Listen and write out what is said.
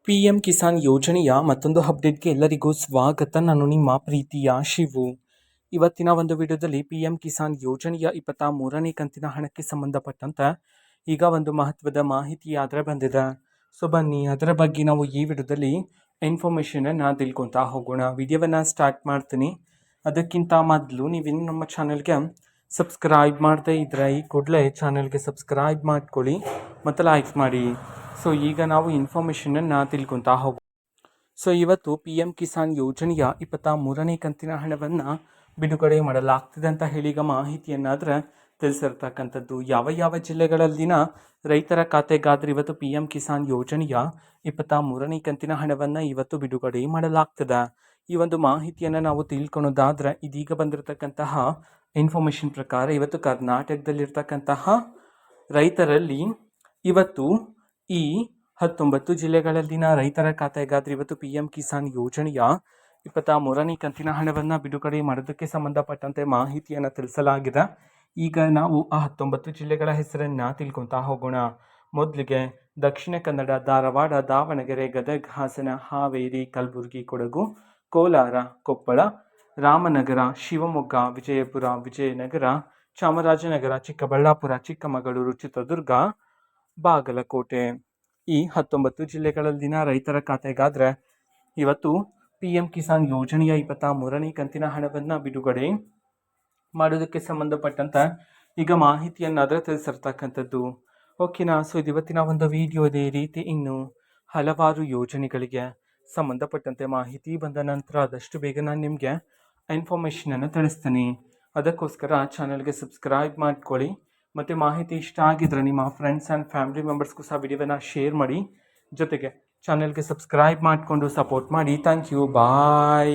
PM Kisan ಯೋಜನೆಯ ಮತ್ತೊಂದು ಅಪ್ಡೇಟ್ಗೆ ಎಲ್ಲರಿಗೂ ಸ್ವಾಗತ. ನಾನು ನಿಮ್ಮ ಪ್ರೀತಿಯ ಶಿವು. ಇವತ್ತಿನ ಒಂದು ವಿಡಿಯೋದಲ್ಲಿ ಪಿಎಂ ಕಿಸಾನ್ ಯೋಜನೆಯ 23ನೇ ಕಂತಿನ ಹಣಕ್ಕೆ ಸಂಬಂಧಪಟ್ಟಂತೆ ಈಗ ಒಂದು ಮಹತ್ವದ ಮಾಹಿತಿ ಆದರೆ ಬಂದಿದೆ. ಸೊ ಬನ್ನಿ ಅದರ ಬಗ್ಗೆ ನಾವು ಈ ವಿಡಿಯೋದಲ್ಲಿ ಇನ್ಫಾರ್ಮೇಷನನ್ನು ತಿಳ್ಕೊತಾ ಹೋಗೋಣ. ವಿಡಿಯೋವನ್ನು ಸ್ಟಾರ್ಟ್ ಮಾಡ್ತೀನಿ. ಅದಕ್ಕಿಂತ ಮೊದಲು ನೀವಿನ್ನು ನಮ್ಮ ಚಾನಲ್ಗೆ ಸಬ್ಸ್ಕ್ರೈಬ್ ಮಾಡದೇ ಇದ್ದರೆ ಈ ಕೂಡಲೇ ಚಾನಲ್ಗೆ ಸಬ್ಸ್ಕ್ರೈಬ್ ಮಾಡ್ಕೊಳ್ಳಿ ಮತ್ತು ಲೈಕ್ ಮಾಡಿ. ಸೊ ಈಗ ನಾವು ಇನ್ಫಾರ್ಮೇಷನನ್ನು ತಿಳ್ಕೊತಾ ಹೋಗೋಣ. ಸೊ ಇವತ್ತು ಪಿ ಎಂ ಕಿಸಾನ್ ಯೋಜನೆಯ 23ನೇ ಕಂತಿನ ಹಣವನ್ನು ಬಿಡುಗಡೆ ಮಾಡಲಾಗ್ತಿದೆ ಅಂತ ಹೇಳಿ ಈಗ ಮಾಹಿತಿಯನ್ನಾದರೆ ತಿಳಿಸಿರ್ತಕ್ಕಂಥದ್ದು. ಯಾವ ಜಿಲ್ಲೆಗಳಲ್ಲಿನ ರೈತರ ಖಾತೆಗಾದರೆ ಇವತ್ತು ಪಿ ಎಂ ಕಿಸಾನ್ ಯೋಜನೆಯ 23ನೇ ಕಂತಿನ ಹಣವನ್ನು ಇವತ್ತು ಬಿಡುಗಡೆ ಮಾಡಲಾಗ್ತದೆ. ಈ ಒಂದು ಮಾಹಿತಿಯನ್ನು ನಾವು ತಿಳ್ಕೊಳೋದಾದರೆ ಇದೀಗ ಬಂದಿರತಕ್ಕಂತಹ ಇನ್ಫಾರ್ಮೇಷನ್ ಪ್ರಕಾರ ಇವತ್ತು ಕರ್ನಾಟಕದಲ್ಲಿರ್ತಕ್ಕಂತಹ ರೈತರಲ್ಲಿ ಇವತ್ತು ಈ 19 ಜಿಲ್ಲೆಗಳಲ್ಲಿನ ರೈತರ ಖಾತೆಗಾದರೆ ಇವತ್ತು ಪಿ ಎಂ ಕಿಸಾನ್ ಯೋಜನೆಯ 23ನೇ ಕಂತಿನ ಹಣವನ್ನು ಬಿಡುಗಡೆ ಮಾಡೋದಕ್ಕೆ ಸಂಬಂಧಪಟ್ಟಂತೆ ಮಾಹಿತಿಯನ್ನು ತಿಳಿಸಲಾಗಿದೆ. ಈಗ ನಾವು ಆ 19 ಜಿಲ್ಲೆಗಳ ಹೆಸರನ್ನು ತಿಳ್ಕೊತಾ ಹೋಗೋಣ. ಮೊದಲಿಗೆ ದಕ್ಷಿಣ ಕನ್ನಡ, ಧಾರವಾಡ, ದಾವಣಗೆರೆ, ಗದಗ, ಹಾಸನ, ಹಾವೇರಿ, ಕಲಬುರಗಿ, ಕೊಡಗು, ಕೋಲಾರ, ಕೊಪ್ಪಳ, ರಾಮನಗರ, ಶಿವಮೊಗ್ಗ, ವಿಜಯಪುರ, ವಿಜಯನಗರ, ಚಾಮರಾಜನಗರ, ಚಿಕ್ಕಬಳ್ಳಾಪುರ, ಚಿಕ್ಕಮಗಳೂರು, ಚಿತ್ರದುರ್ಗ, ಬಾಗಲಕೋಟೆ. ಈ 19 ಜಿಲ್ಲೆಗಳಲ್ಲಿನ ರೈತರ ಖಾತೆಗಾದರೆ ಇವತ್ತು ಪಿ ಎಂ ಕಿಸಾನ್ ಯೋಜನೆಯ 23ನೇ ಕಂತಿನ ಹಣವನ್ನು ಬಿಡುಗಡೆ ಮಾಡೋದಕ್ಕೆ ಸಂಬಂಧಪಟ್ಟಂತೆ ಈಗ ಮಾಹಿತಿಯನ್ನಾದರೆ ತಿಳಿಸಿರ್ತಕ್ಕಂಥದ್ದು. ಓಕೆನಾ. ಸೊ ಇದು ಇವತ್ತಿನ ಒಂದು ವಿಡಿಯೋ. ಇದೇ ರೀತಿ ಇನ್ನು ಹಲವಾರು ಯೋಜನೆಗಳಿಗೆ ಸಂಬಂಧಪಟ್ಟಂತೆ ಮಾಹಿತಿ ಬಂದ ನಂತರ ಆದಷ್ಟು ಬೇಗ ನಾನು ನಿಮಗೆ ಇನ್ಫಾರ್ಮೇಷನನ್ನು ತಿಳಿಸ್ತೀನಿ. ಅದಕ್ಕೋಸ್ಕರ ಚಾನಲ್ಗೆ ಸಬ್ಸ್ಕ್ರೈಬ್ ಮಾಡ್ಕೊಳ್ಳಿ ಮತ್ತು ಮಾಹಿತಿ ಇಷ್ಟ ಆಗಿದ್ರೆ ನಿಮ್ಮ ಫ್ರೆಂಡ್ಸ್ ಆ್ಯಂಡ್ ಫ್ಯಾಮಿಲಿ ಮೆಂಬರ್ಸ್ಗೂ ಸಹ ವಿಡಿಯೋವನ್ನು ಶೇರ್ ಮಾಡಿ. ಜೊತೆಗೆ ಚಾನಲ್ಗೆ ಸಬ್ಸ್ಕ್ರೈಬ್ ಮಾಡಿಕೊಂಡು ಸಪೋರ್ಟ್ ಮಾಡಿ. Thank you. ಬಾಯ್.